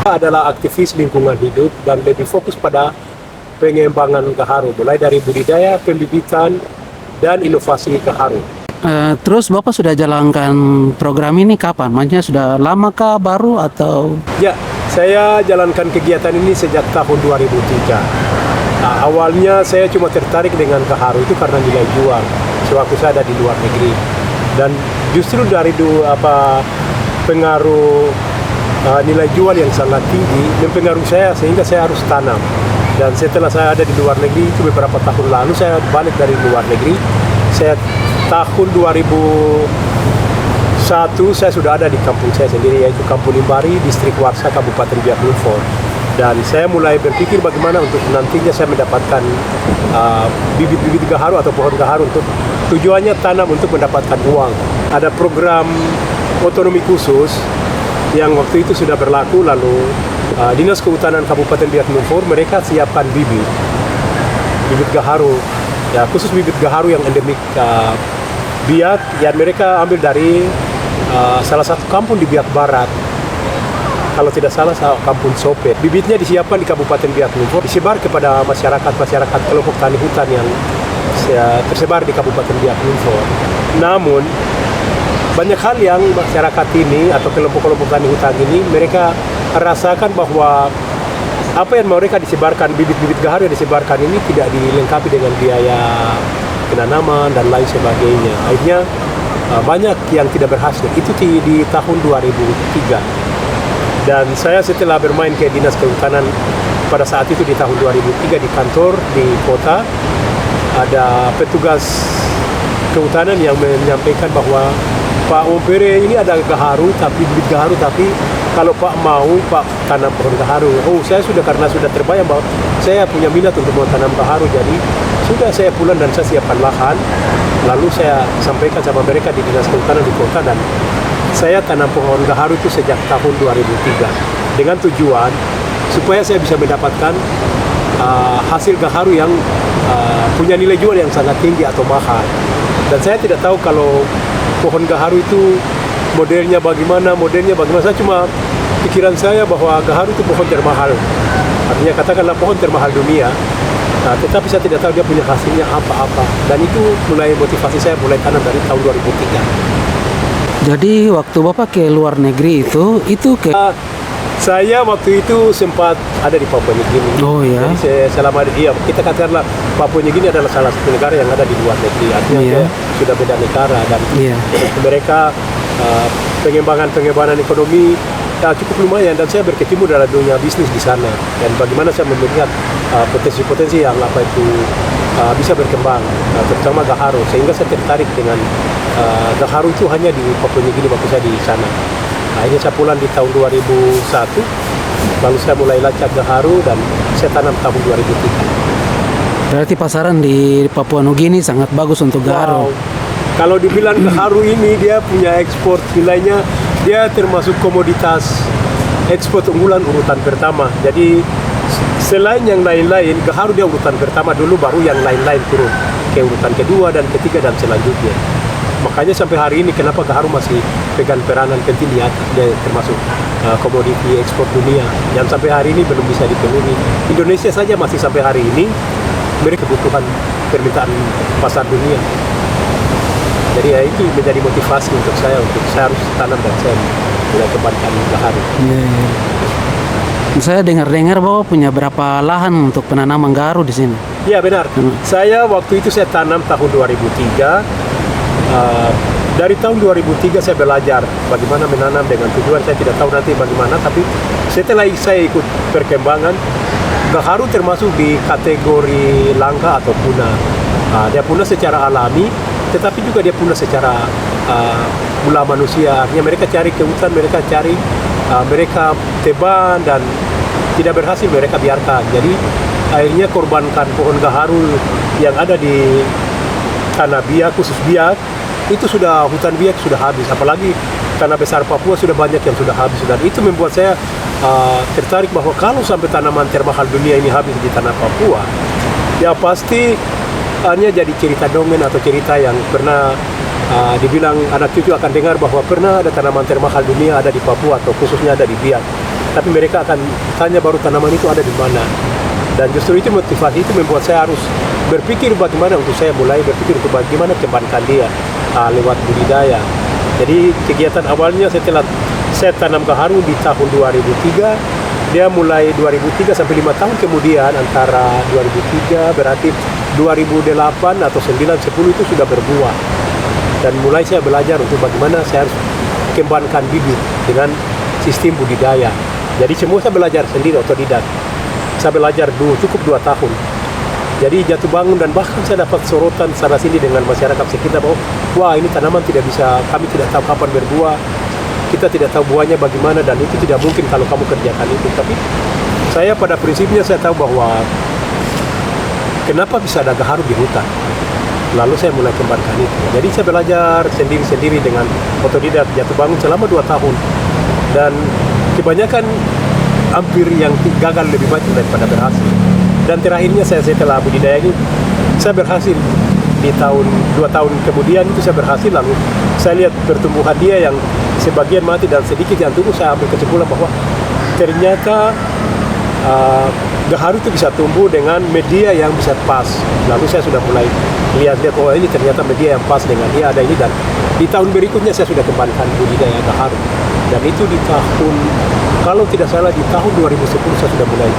Adalah aktivis lingkungan hidup dan lebih fokus pada pengembangan gaharu, mulai dari budidaya, pembibitan, dan inovasi gaharu. Terus Bapak sudah jalankan program ini kapan? Maksudnya sudah lama kah, baru atau? Ya, saya jalankan kegiatan ini sejak tahun 2003. Nah, awalnya saya cuma tertarik dengan gaharu itu karena nilai jual sewaktu saya ada di luar negeri. Dan justru dari pengaruh nilai jual yang sangat tinggi mempengaruhi saya sehingga saya harus tanam. Dan setelah saya ada di luar negeri itu beberapa tahun lalu saya balik dari luar negeri. Saya tahun 2001 saya sudah ada di kampung saya sendiri, yaitu Kampung Limbari, Distrik Warsa, Kabupaten Biak Numfor. Dan saya mulai berpikir bagaimana untuk nantinya saya mendapatkan bibit-bibit gaharu atau pohon gaharu untuk tujuannya tanam untuk mendapatkan uang. Ada program otonomi khusus yang waktu itu sudah berlaku, lalu Dinas Kehutanan Kabupaten Biak Numfor mereka siapkan bibit gaharu, ya khusus bibit gaharu yang endemik Biak, yang mereka ambil dari salah satu kampung di Biak Barat, kalau tidak salah kampung Sope. Bibitnya disiapkan di Kabupaten Biak Numfor, disebar kepada masyarakat kelompok tani hutan yang tersebar di Kabupaten Biak Numfor. Namun banyak hal yang masyarakat ini atau kelompok-kelompok tani hutan ini mereka rasakan bahwa apa yang mereka disebarkan, bibit-bibit gaharu yang disebarkan ini tidak dilengkapi dengan biaya penanaman dan lain sebagainya. Akhirnya banyak yang tidak berhasil. Itu di tahun 2003. Dan saya setelah bermain ke Dinas Kehutanan pada saat itu di tahun 2003 di kantor di kota, ada petugas kehutanan yang menyampaikan bahwa Pak Ompere ini ada gaharu, tapi bibit gaharu, tapi kalau Pak mau Pak tanam pohon gaharu. Oh, saya karena sudah terbayang bahwa saya punya minat untuk tanam gaharu, jadi sudah saya pulang dan saya siapkan lahan. Lalu saya sampaikan sama mereka di Dinas Kehutanan di kota, dan saya tanam pohon gaharu itu sejak tahun 2003 dengan tujuan supaya saya bisa mendapatkan hasil gaharu yang punya nilai jual yang sangat tinggi atau mahal. Dan saya tidak tahu kalau pohon gaharu itu modelnya bagaimana. Saya cuma pikiran saya bahwa gaharu itu pohon termahal. Artinya katakanlah pohon termahal dunia. Nah, tetapi saya tidak tahu dia punya hasilnya apa-apa. Dan itu mulai motivasi saya mulai tanam dari tahun 2003. Jadi waktu Bapak ke luar negeri itu ke saya waktu itu sempat ada di Papua Nugini. Oh ya. Jadi saya selama kita katakanlah Papua Nugini adalah salah satu negara yang ada di luar negeri. Artinya dia sudah beda negara, dan mereka pengembangan ekonomi cukup lumayan, dan saya berkecimpung dalam dunia bisnis di sana. Dan bagaimana saya melihat potensi-potensi yang bisa berkembang, terutama gaharu, sehingga saya tertarik dengan gaharu itu hanya di Papua Nugini waktu saya di sana. Akhirnya saya pulang di tahun 2001, lalu saya mulai lacak gaharu dan saya tanam tahun 2003. Berarti pasaran di Papua Nugini sangat bagus untuk gaharu. Wow. Kalau dibilang gaharu ini dia punya ekspor, nilainya dia termasuk komoditas ekspor unggulan urutan pertama. Jadi selain yang lain-lain, gaharu dia urutan pertama dulu, baru yang lain-lain turun ke urutan kedua dan ketiga dan selanjutnya. Makanya sampai hari ini kenapa gaharu masih pegang peranan penting di atas, dia termasuk komoditi ekspor dunia yang sampai hari ini belum bisa dipenuhi. Indonesia saja masih sampai hari ini mereka kebutuhan permintaan pasar dunia. Jadi ya itu menjadi motivasi untuk saya harus tanam dan saya mulai kembangkan gaharu. Saya dengar bahwa punya berapa lahan untuk penanaman gaharu di sini. Iya benar. Saya waktu itu saya tanam tahun 2003. Dari tahun 2003 saya belajar bagaimana menanam dengan tujuan saya tidak tahu nanti bagaimana, tapi setelah saya ikut perkembangan, gaharu termasuk di kategori langka atau punah. Dia punah secara alami, tetapi juga dia punah secara ulah manusia. Artinya mereka cari ke hutan, mereka teban dan tidak berhasil mereka biarkan. Jadi akhirnya korbankan pohon gaharu yang ada di tanah Biak, khusus Biak, itu hutan Biak sudah habis. Apalagi tanah besar Papua sudah banyak yang sudah habis. Dan itu membuat saya tertarik bahwa kalau sampai tanaman termahal dunia ini habis di tanah Papua, ya pasti hanya jadi cerita dongeng atau cerita yang pernah dibilang anak cucu akan dengar bahwa pernah ada tanaman termahal dunia ada di Papua atau khususnya ada di Biak. tapi mereka akan tanya baru tanaman itu ada di mana. Dan justru itu motivasi itu membuat saya harus berpikir bagaimana untuk saya mulai berpikir untuk bagaimana kembangkan dia lewat budidaya. Jadi kegiatan awalnya setelah saya tanam gaharu di tahun 2003, dia mulai 2003 sampai 5 tahun kemudian antara 2003 berarti 2008 atau 9, 10 itu sudah berbuah. Dan mulai saya belajar untuk bagaimana saya harus kembangkan bibit dengan sistem budidaya. Jadi semua saya belajar sendiri otodidak. Saya belajar dulu cukup 2 tahun. Jadi jatuh bangun dan bahkan saya dapat sorotan sana sini dengan masyarakat sekitar bahwa wah ini tanaman tidak bisa, kami tidak tahu kapan berbuah, kita tidak tahu buahnya bagaimana dan itu tidak mungkin kalau kamu kerjakan itu. Tapi saya pada prinsipnya saya tahu bahwa kenapa bisa ada gaharu di hutan. Lalu saya mulai kembangkan itu. Jadi saya belajar sendiri-sendiri dengan otodidak jatuh bangun selama 2 tahun. Dan kebanyakan hampir yang gagal lebih banyak daripada berhasil. Dan terakhirnya saya setelah budidaya ini, saya berhasil di 2 tahun kemudian itu saya berhasil. Lalu saya lihat pertumbuhan dia yang sebagian mati dan sedikit yang tumbuh. Saya ambil kesimpulan bahwa ternyata gaharu itu bisa tumbuh dengan media yang bisa pas. Lalu saya sudah mulai lihat oh ini ternyata media yang pas dengan dia ada ini. Dan di tahun berikutnya saya sudah kembangkan budidaya gaharu. Dan itu di tahun, kalau tidak salah di tahun 2010 saya sudah mulai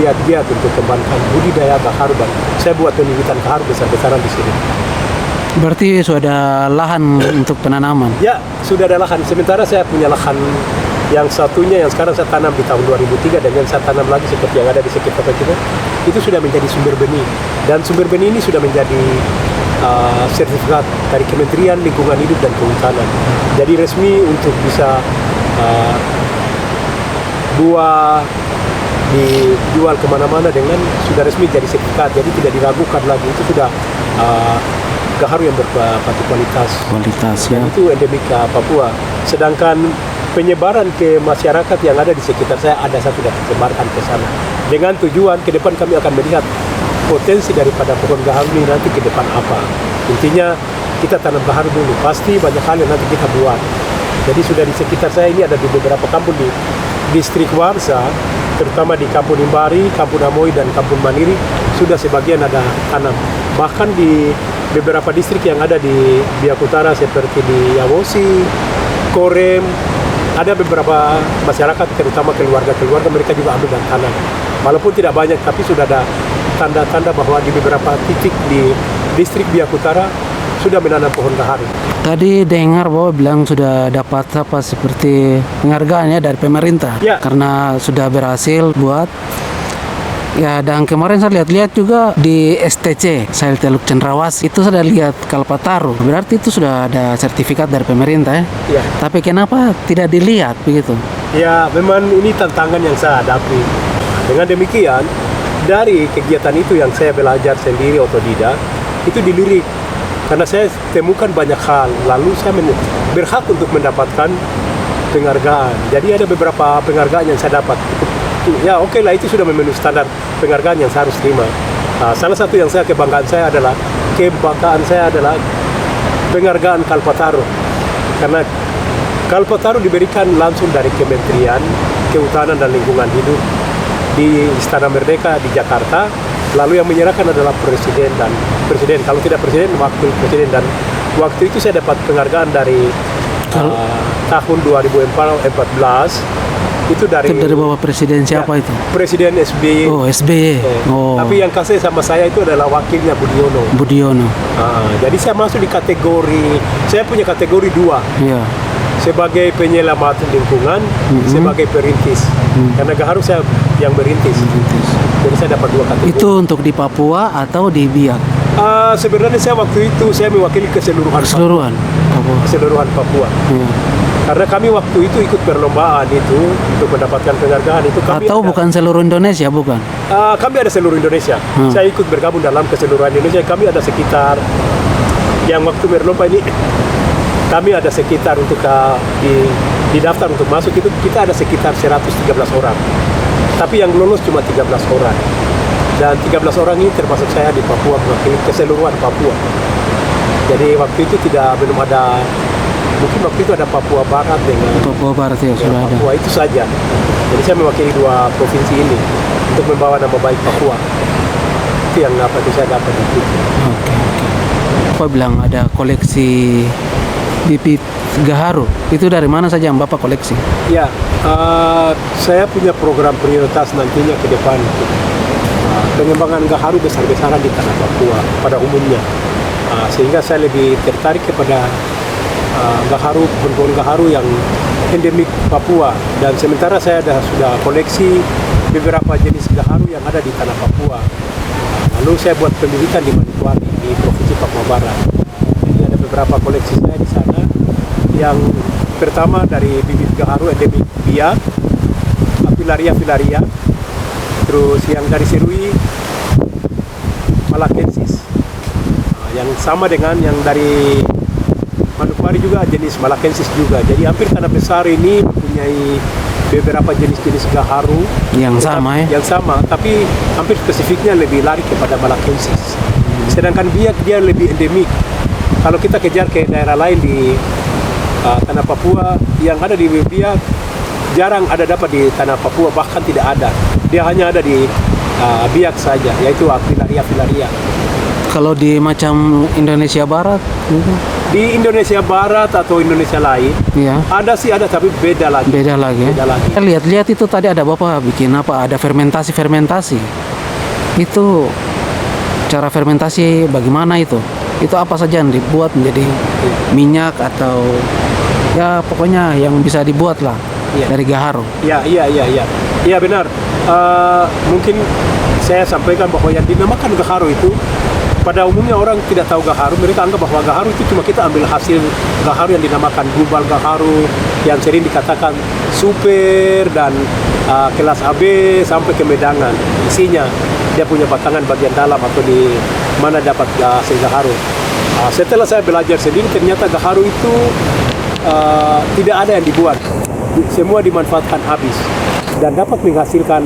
giat-giat untuk kembangkan budidaya gaharu. Dan saya buat penelitian gaharu besar-besaran di sini. Berarti sudah ada lahan untuk penanaman? Ya, sudah ada lahan. Sementara saya punya lahan yang satunya yang sekarang saya tanam di tahun 2003 dan yang saya tanam lagi seperti yang ada di sekitar kita itu sudah menjadi sumber benih. Dan sumber benih ini sudah menjadi sertifikat dari Kementerian Lingkungan Hidup dan Kehutanan. Jadi resmi untuk bisa buah dijual kemana-mana dengan sudah resmi jadi sertifikat. Jadi tidak diragukan lagi, itu sudah gaharu yang berpatu kualitas ya. Itu endemika Papua. Sedangkan penyebaran ke masyarakat yang ada di sekitar saya ada saya sudah sebarkan ke sana dengan tujuan ke depan kami akan melihat potensi daripada pohon gaharu ini nanti ke depan apa. Intinya kita tanam gaharu dulu, pasti banyak hal yang nanti kita buat. Jadi sudah di sekitar saya ini ada di beberapa kampung di distrik Warsa, terutama di Kampung Imbari, Kampung Amoy dan Kampung Maniri sudah sebagian ada tanam. Bahkan di beberapa distrik yang ada di Biak Utara seperti di Yawosi, Korem, ada beberapa masyarakat terutama keluarga mereka juga ambil dan tanam. Walaupun tidak banyak tapi sudah ada tanda-tanda bahwa di beberapa titik di distrik Biak Utara sudah menanam pohon gaharu. Tadi dengar bahwa bilang sudah dapat seperti penghargaan ya dari pemerintah ya, karena sudah berhasil buat. Ya, dan kemarin saya lihat-lihat juga di STC, Sel Teluk Cenderawasih, itu sudah lihat Kalpataru. Berarti itu sudah ada sertifikat dari pemerintah ya? Tapi kenapa tidak dilihat begitu? Ya, memang ini tantangan yang saya hadapi. Dengan demikian, dari kegiatan itu yang saya belajar sendiri otodidak, itu dilirik. Karena saya temukan banyak hal, lalu saya berhak untuk mendapatkan penghargaan. Jadi ada beberapa penghargaan yang saya dapat. Ya oke lah, itu sudah memenuhi standar penghargaan yang saya harus terima. Salah satu yang kebanggaan saya adalah penghargaan Kalpataru. Karena Kalpataru diberikan langsung dari Kementerian Kehutanan dan Lingkungan Hidup di Istana Merdeka di Jakarta. Lalu yang menyerahkan adalah presiden. Kalau tidak presiden, wakil presiden. Dan waktu itu saya dapat penghargaan dari tahun 2014. Itu dari Bapak Presiden siapa itu? Presiden SBY. Oh, SBY. Oh. Tapi yang kasih sama saya itu adalah wakilnya Budiono. Jadi saya masuk di kategori, saya punya kategori 2. Iya. Sebagai penyelamat lingkungan, sebagai perintis. Karena gaharu saya yang merintis. Jadi saya dapat 2 kategori. Itu untuk di Papua atau di Biak? Sebenarnya saya waktu itu saya mewakili keseluruhan Papua. Karena kami waktu itu ikut perlombaan itu untuk mendapatkan penghargaan itu. Atau bukan seluruh Indonesia, bukan? Kami ada seluruh Indonesia. Saya ikut bergabung dalam keseluruhan Indonesia. Kami ada sekitar, yang waktu berlomba ini, kami ada sekitar untuk di daftar untuk masuk itu kita ada sekitar 113 orang. Tapi yang lolos cuma 13 orang. Dan 13 orang ini termasuk saya di Papua, mewakili keseluruhan Papua. Jadi waktu itu belum ada mungkin waktu itu ada Papua Barat dengan Papua Barat ya sudah ada. Papua, itu saja. Jadi saya mewakili 2 provinsi ini untuk membawa nama baik Papua. Itu yang saya dapat itu. Oke. Bapak bilang ada koleksi bibit gaharu. Itu dari mana saja yang Bapak koleksi? Ya, saya punya program prioritas nantinya ke depan. Pengembangan gaharu besar-besaran di tanah Papua pada umumnya. Sehingga saya lebih tertarik kepada gaharu, pohon gaharu yang endemik Papua. Dan sementara saya sudah koleksi beberapa jenis gaharu yang ada di tanah Papua. Lalu saya buat penelitian di Manokwari, di Provinsi Papua Barat. Jadi ada beberapa koleksi saya di sana. Yang pertama dari bibit gaharu endemik Biak, Filaria. Terus yang dari Serui, Malakensis. Yang sama dengan yang dari Manokwari juga jenis Malakensis juga. Jadi hampir tanah besar ini mempunyai beberapa jenis-jenis gaharu Yang sama ya? Yang sama, tapi hampir spesifiknya lebih lari kepada Malakensis. Sedangkan Biak dia lebih endemik. Kalau kita kejar ke daerah lain di tanah Papua, yang ada di Biak jarang ada dapat di tanah Papua, bahkan tidak ada. Dia hanya ada di Biak saja, yaitu Filaria. Kalau di macam Indonesia Barat gitu? Di Indonesia Barat atau Indonesia lain, Ya. ada sih ada, tapi beda lagi. Beda lagi ya? Beda lagi. Saya lihat-lihat itu tadi ada Bapak bikin apa? Ada fermentasi. Itu cara fermentasi bagaimana itu? Itu apa saja yang dibuat menjadi minyak atau ya pokoknya yang bisa dibuat lah dari gaharu. Iya benar. Mungkin saya sampaikan bahwa yang dinamakan gaharu itu pada umumnya orang tidak tahu gaharu. Mereka anggap bahwa gaharu itu cuma kita ambil hasil gaharu yang dinamakan global gaharu, yang sering dikatakan super dan kelas AB sampai ke medangan. Isinya dia punya batangan bagian dalam atau di mana dapat hasil gaharu. Setelah saya belajar sendiri, ternyata gaharu itu tidak ada yang dibuat. Semua dimanfaatkan habis dan dapat menghasilkan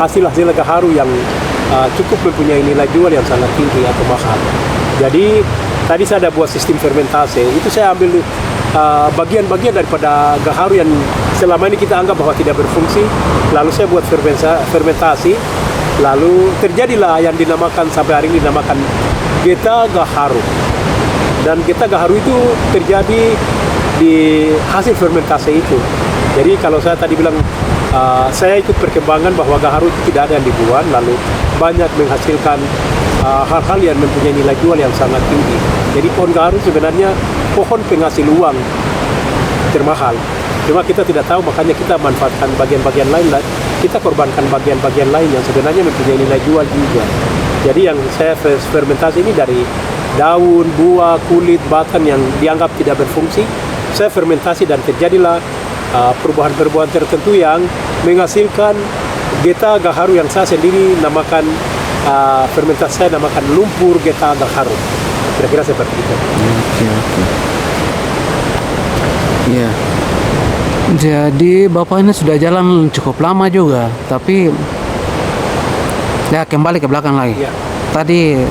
hasil-hasil gaharu yang cukup mempunyai nilai jual yang sangat tinggi atau mahal. Jadi tadi saya ada buat sistem fermentasi. Itu saya ambil bagian-bagian daripada gaharu yang selama ini kita anggap bahwa tidak berfungsi. Lalu saya buat fermentasi. Lalu terjadilah yang dinamakan sampai hari ini dinamakan geta gaharu. Dan geta gaharu itu terjadi di hasil fermentasi itu. Jadi kalau saya tadi bilang saya ikut perkembangan bahwa gaharu itu tidak ada yang dibuat, lalu banyak menghasilkan hal-hal yang mempunyai nilai jual yang sangat tinggi. Jadi pohon gaharu sebenarnya pohon penghasil uang termahal. Cuma kita tidak tahu, makanya kita manfaatkan bagian-bagian lain, kita korbankan bagian-bagian lain yang sebenarnya mempunyai nilai jual juga. Jadi yang saya fermentasi ini dari daun, buah, kulit, batang yang dianggap tidak berfungsi, saya fermentasi dan terjadilah perubahan-perubahan tertentu yang menghasilkan geta gaharu yang saya sendiri namakan fermentasi saya namakan lumpur geta gaharu. Kira-kira seperti itu. Oke. Ya. Jadi Bapak ini sudah jalan cukup lama juga, tapi ya kembali ke belakang lagi. Ya. Tadi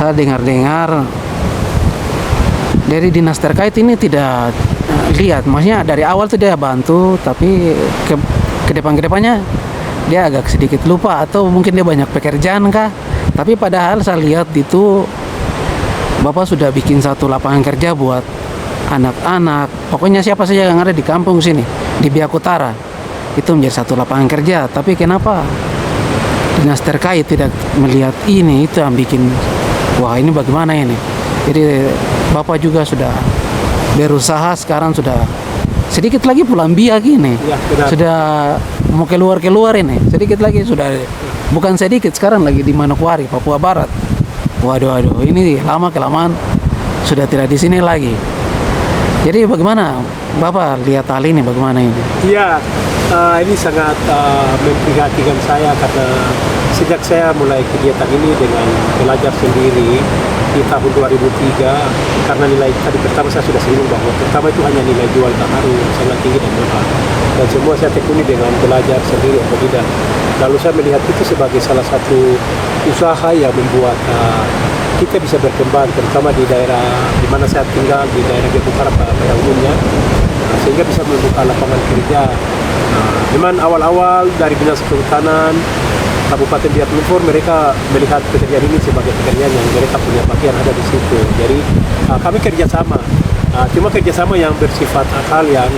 saya dengar dari dinas terkait ini tidak lihat, maksudnya dari awal tuh dia bantu, tapi ke depannya dia agak sedikit lupa atau mungkin dia banyak pekerjaan kah? Tapi padahal saya lihat itu Bapak sudah bikin satu lapangan kerja buat anak-anak, pokoknya siapa saja yang ada di kampung sini di Biak Utara itu menjadi satu lapangan kerja. Tapi kenapa dinas terkait tidak melihat ini? Itu yang bikin wah ini bagaimana ini. Jadi Bapak juga sudah berusaha, sekarang sudah sedikit lagi pulang Biak ini Ya, benar. sudah mau keluar ini sedikit lagi sudah, bukan sedikit, sekarang lagi di Manokwari, Papua Barat. Waduh ini lama kelamaan sudah tidak di sini lagi. Jadi bagaimana Bapak lihat hal ini, bagaimana ini? Iya, ini sangat memprihatinkan saya karena sejak saya mulai kegiatan ini dengan belajar sendiri di tahun 2003, karena nilai tadi pertama saya sudah singgung bahwa pertama itu hanya nilai jual gaharu yang sangat tinggi dan mahal, dan semua saya tekuni dengan belajar sendiri atau tidak. Lalu saya melihat itu sebagai salah satu usaha yang membuat kita bisa berkembang, terutama di daerah di mana saya tinggal, di daerah Jepara pada umumnya, sehingga bisa membuka lapangan kerja. Memang awal-awal dari Dinas Kehutanan Kabupaten Biak Numfor mereka melihat pekerjaan ini sebagai pekerjaan yang mereka punya bagian ada di situ. Jadi kami kerjasama, cuma kerjasama yang bersifat hal yang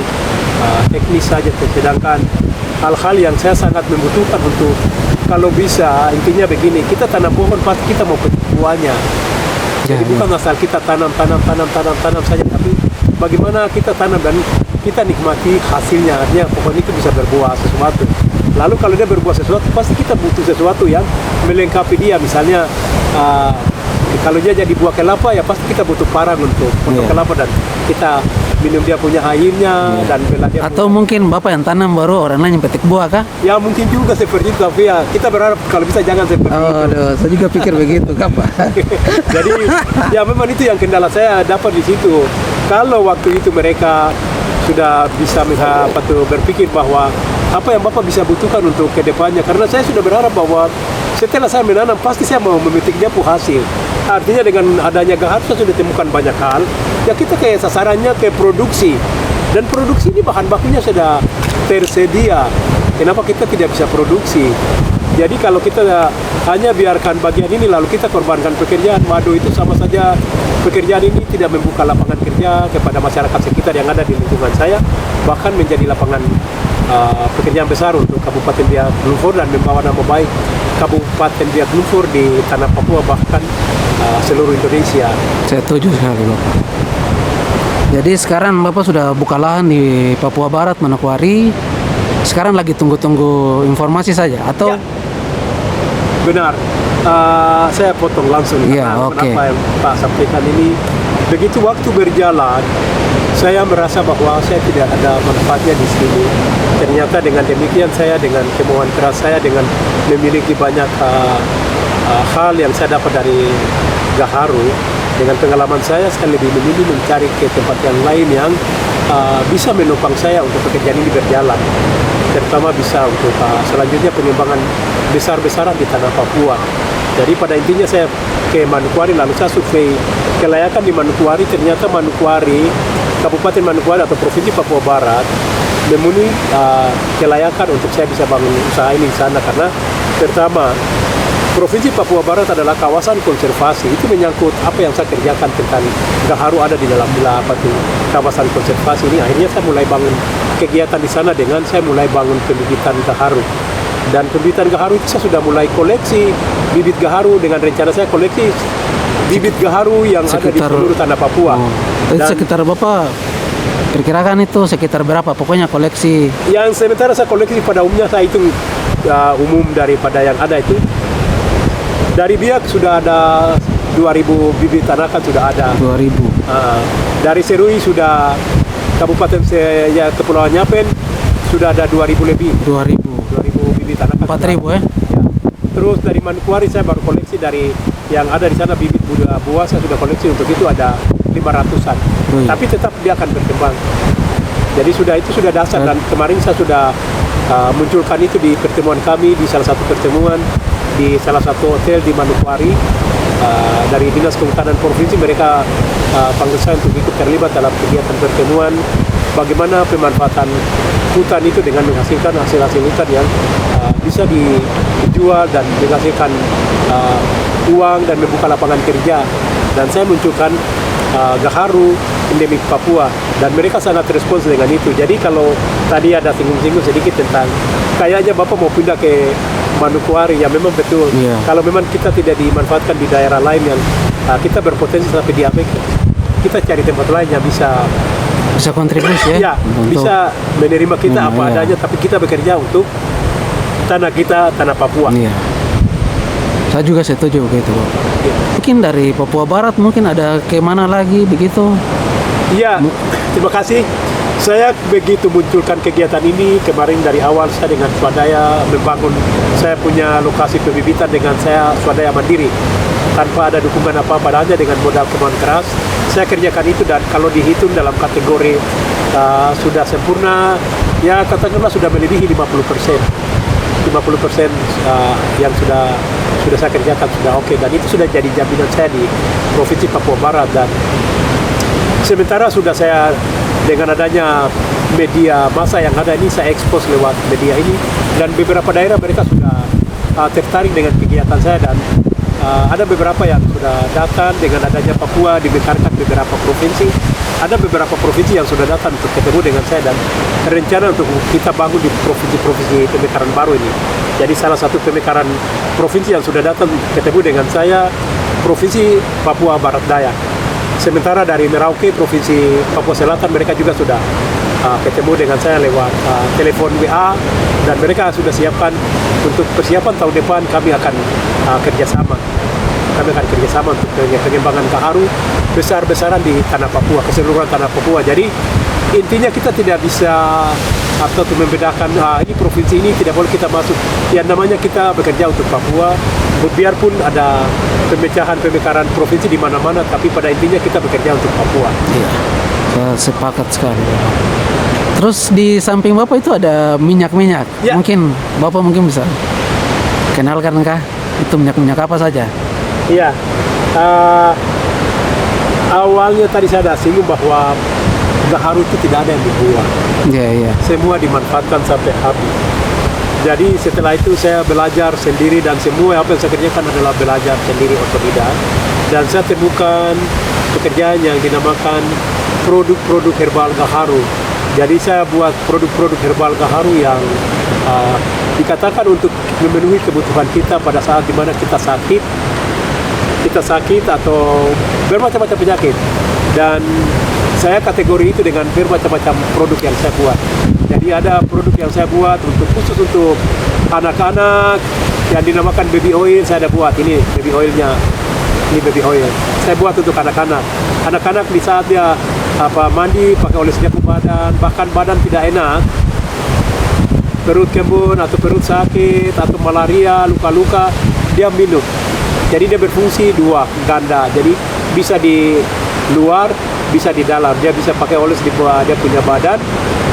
teknis saja. Sedangkan hal-hal yang saya sangat membutuhkan untuk kalau bisa intinya begini, kita tanam pohon pasti kita mau petik buahnya. Jadi bukan asal kita tanam saja, tapi bagaimana kita tanam dan kita nikmati hasilnya, artinya pohon itu bisa berbuah sesuatu. Lalu kalau dia berbuah sesuatu, pasti kita butuh sesuatu yang melengkapi dia. Misalnya kalau dia jadi buah kelapa, ya pasti kita butuh parang untuk kelapa, dan kita minum dia punya airnya dan bela dia. Atau mungkin Bapak yang tanam baru orang lain yang petik buah kah? Ya mungkin juga seperti itu, tapi ya kita berharap kalau bisa jangan seperti itu. Aduh, saya juga pikir begitu, Pak. Jadi ya memang itu yang kendala saya dapat di situ. Kalau waktu itu mereka sudah bisa berpikir bahwa apa yang Bapak bisa butuhkan untuk kedepannya, karena saya sudah berharap bahwa setelah saya menanam pasti saya mau memetiknya hasil. Artinya dengan adanya Gaharu saya sudah temukan banyak hal. Ya kita kayak sasarannya ke produksi, dan produksi ini bahan bakunya sudah tersedia. Kenapa kita tidak bisa produksi? Jadi kalau kita hanya biarkan bagian ini lalu kita korbankan pekerjaan madu, itu sama saja pekerjaan ini tidak membuka lapangan kerja kepada masyarakat sekitar yang ada di lingkungan saya, bahkan menjadi lapangan pekerjaan besar untuk Kabupaten Biak Numfor dan membawa nama baik Kabupaten Biak Numfor di tanah Papua, bahkan seluruh Indonesia. Saya setuju sekali, Bapak. Jadi sekarang Bapak sudah buka lahan di Papua Barat, Manokwari. Sekarang lagi tunggu-tunggu informasi saja atau? Ya, benar. Saya potong langsung karena kenapa yang Pak sampaikan ini, begitu waktu berjalan, saya merasa bahwa saya tidak ada manfaatnya di sini. Ternyata dengan demikian saya dengan kemauan keras saya, dengan memiliki banyak hal yang saya dapat dari Gaharu, dengan pengalaman saya sekali lebih memilih mencari ke tempat yang lain yang bisa menopang saya untuk pekerjaan ini berjalan, terutama bisa untuk selanjutnya pengembangan besar-besaran di tanah Papua. Jadi pada intinya saya ke Manokwari, lalu saya survei kelayakan di Manokwari. Ternyata Manokwari, Kabupaten Manokwari atau Provinsi Papua Barat memenuhi kelayakan untuk saya bisa bangun usaha ini di sana, karena pertama Provinsi Papua Barat adalah kawasan konservasi. Itu menyangkut apa yang saya kerjakan tentang Gaharu ada di dalam kawasan konservasi ini. Akhirnya saya mulai bangun kegiatan di sana dengan saya mulai bangun pembibitan Gaharu. Dan pembibitan Gaharu itu saya sudah mulai koleksi bibit Gaharu, dengan rencana saya koleksi bibit Gaharu yang ada di seluruh tanah Papua. Dan sekitar Bapak perkirakan itu sekitar berapa? Pokoknya koleksi. Yang sementara saya koleksi pada umumnya saya hitung umum daripada yang ada itu. Dari Biak sudah ada 2.000 bibit tanakan sudah ada. 2.000. Dari Serui sudah Kabupaten Kepulauan Nyapen sudah ada 2.000 lebih. 2.000 bibit tanakan. 4.000 ya? Terus dari Manokwari saya baru koleksi dari yang ada di sana bibit buah saya sudah koleksi, untuk itu ada 500-an. Tapi tetap dia akan berkembang. Jadi itu sudah dasar, dan kemarin saya sudah munculkan itu di pertemuan kami, di salah satu pertemuan di salah satu hotel di Manokwari. Dari Dinas Kehutanan Provinsi mereka panggil saya untuk ikut terlibat dalam kegiatan pertemuan bagaimana pemanfaatan hutan itu dengan menghasilkan hasil-hasil hutan yang bisa dijual dan menghasilkan uang dan membuka lapangan kerja. Dan saya munculkan Gaharu endemik Papua, dan mereka sangat respons dengan itu. Jadi kalau tadi ada singgung-singgung sedikit tentang kayaknya Bapak mau pindah ke Manokwari, ya memang betul. Kalau memang kita tidak dimanfaatkan di daerah lain yang kita berpotensi sampai diabaikan, kita cari tempat lain yang bisa kontribusi ya bisa menerima kita apa adanya, tapi kita bekerja untuk tanah kita, tanah Papua. Saya juga setuju begitu, Bapak. Mungkin dari Papua Barat mungkin ada kemana lagi begitu? Iya, terima kasih. Saya begitu munculkan kegiatan ini kemarin dari awal, saya dengan swadaya membangun, saya punya lokasi pembibitan dengan saya swadaya mandiri tanpa ada dukungan apa-apa, hanya dengan modal kemauan keras saya kerjakan itu. Dan kalau dihitung dalam kategori sudah sempurna, ya katakanlah sudah melebihi 50% yang sudah sudah saya kerjakan sudah oke, dan itu sudah jadi jaminan saya di Provinsi Papua Barat. Dan sementara sudah saya dengan adanya media massa yang ada ini, saya ekspos lewat media ini, dan beberapa daerah mereka sudah tertarik dengan kegiatan saya, dan ada beberapa yang sudah datang dengan adanya Papua dimekarkan beberapa provinsi. Ada beberapa provinsi yang sudah datang untuk ketemu dengan saya, dan rencana untuk kita bangun di provinsi-provinsi pemekaran baru ini. Jadi salah satu pemekaran provinsi yang sudah datang ketemu dengan saya, Provinsi Papua Barat Daya. Sementara dari Merauke, Provinsi Papua Selatan, mereka juga sudah ketemu dengan saya lewat telepon WA, dan mereka sudah siapkan untuk persiapan tahun depan kami akan kerjasama. Kami akan kerjasama untuk pengembangan gaharu besar-besaran di tanah Papua, keseluruhan tanah Papua. Jadi intinya kita tidak bisa atau membedakan ini provinsi ini tidak boleh kita masuk. Yang namanya kita bekerja untuk Papua, biarpun ada pemekaran provinsi di mana-mana, tapi pada intinya kita bekerja untuk Papua. Iya, saya sepakat sekali. Terus di samping Bapak itu ada minyak-minyak. Ya. Mungkin Bapak mungkin bisa kenalkan kah? Itu minyak-minyak apa saja? Iya, awalnya tadi saya sudah singgung bahwa gaharu itu tidak ada yang dibuang. Iya, iya. Semua dimanfaatkan sampai habis. Jadi setelah itu saya belajar sendiri, dan semua apa yang saya kerjakan adalah belajar sendiri otodidak. Dan saya temukan pekerjaan yang dinamakan produk-produk herbal gaharu. Jadi saya buat produk-produk herbal gaharu yang dikatakan untuk memenuhi kebutuhan kita pada saat dimana kita sakit atau bermacam-macam penyakit. Dan saya kategori itu dengan bermacam-macam produk yang saya buat. Jadi ada produk yang saya buat khusus untuk anak-anak yang dinamakan baby oil. Saya ada buat ini baby oilnya, ini baby oil. Saya buat untuk anak-anak. Anak-anak di saat dia mandi pakai olesnya ke badan, bahkan badan tidak enak, perut kembun atau perut sakit atau malaria, luka-luka, dia minum. Jadi dia berfungsi dua ganda. Jadi bisa di luar, bisa di dalam. Dia bisa pakai oles di bawah dia punya badan.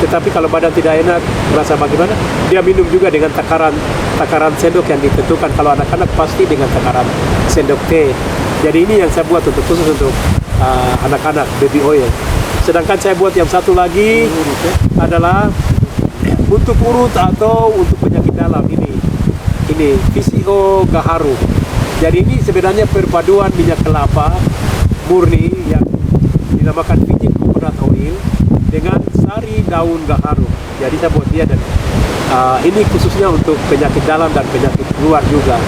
Tetapi kalau badan tidak enak, merasa bagaimana? Dia minum juga dengan takaran sendok yang ditentukan. Kalau anak-anak pasti dengan takaran sendok teh. Jadi ini yang saya buat khusus untuk anak-anak, baby oil. Sedangkan saya buat yang satu lagi adalah untuk urut atau untuk penyakit dalam ini PCO gaharu. Jadi ini sebenarnya perpaduan minyak kelapa murni yang dinamakan virgin coconut oil dengan sari daun gaharu. Jadi saya buat dia, dan ini khususnya untuk penyakit dalam dan penyakit luar juga.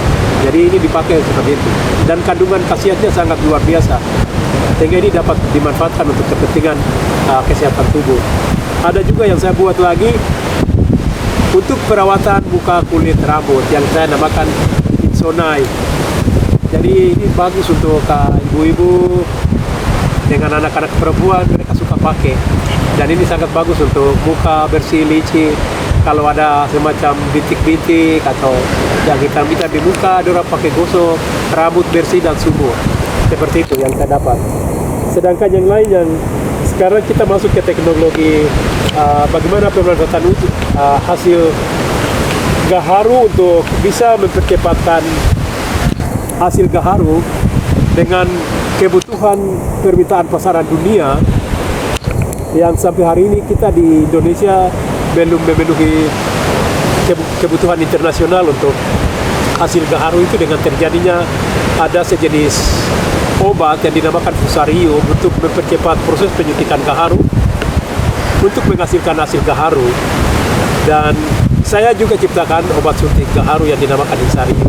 Jadi ini dipakai seperti itu, dan kandungan khasiatnya sangat luar biasa, sehingga ini dapat dimanfaatkan untuk kepentingan kesehatan tubuh. Ada juga yang saya buat lagi untuk perawatan muka, kulit, rambut yang saya namakan Insonai. Jadi ini bagus untuk ibu-ibu dengan anak-anak perempuan, mereka suka pakai. Dan ini sangat bagus untuk muka bersih, licin. Kalau ada semacam bintik-bintik atau yang hitam-hitam di muka, ada orang pakai gosok, rambut bersih dan subur. Seperti itu yang saya dapat. Sedangkan yang lain, yang sekarang kita masuk ke teknologi bagaimana pemanfaatan hasil gaharu untuk bisa mempercepatkan hasil gaharu dengan kebutuhan permintaan pasaran dunia, yang sampai hari ini kita di Indonesia belum memenuhi kebutuhan internasional untuk hasil gaharu itu, dengan terjadinya ada sejenis obat yang dinamakan fusarium untuk mempercepat proses penyuntikan gaharu untuk menghasilkan hasil gaharu. Dan saya juga ciptakan obat suntik gaharu yang dinamakan Insarium.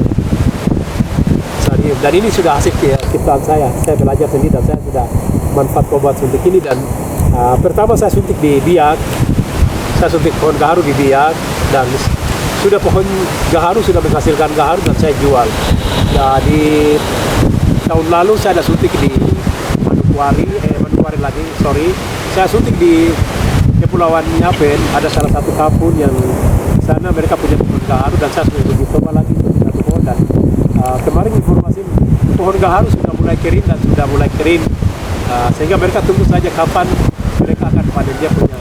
Dan ini sudah hasil ciptaan saya belajar sendiri, dan saya sudah manfaat obat suntik ini. Dan pertama saya suntik di biak, saya suntik pohon gaharu di biak, dan sudah pohon gaharu sudah menghasilkan gaharu dan saya jual. Jadi tahun lalu saya ada suntik di Manokwari lagi, saya suntik di Kepulauan Yapen. Ada salah satu kampung yang sana mereka punya pohon gaharu, dan saya sudah coba lagi untuk satu pohon. Dan kemarin informasi pohon gaharu sudah mulai kering, sehingga mereka tunggu saja kapan mereka akan panen dia punya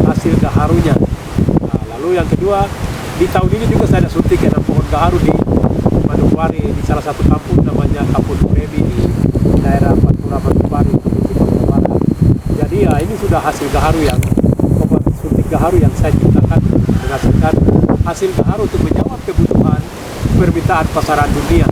hasil gaharunya. Lalu yang kedua, di tahun ini juga saya ada suntik 6 pohon gaharu di Manokwari. Di salah satu kampung namanya Kampung Durebi di daerah Pantura Manokwari di Papua Barat. Jadi ya ini sudah hasil gaharu yang suntik gaharu yang saya ciptakan menghasilkan hasil gaharu untuk menjawab kebutuhan permintaan pasaran dunia.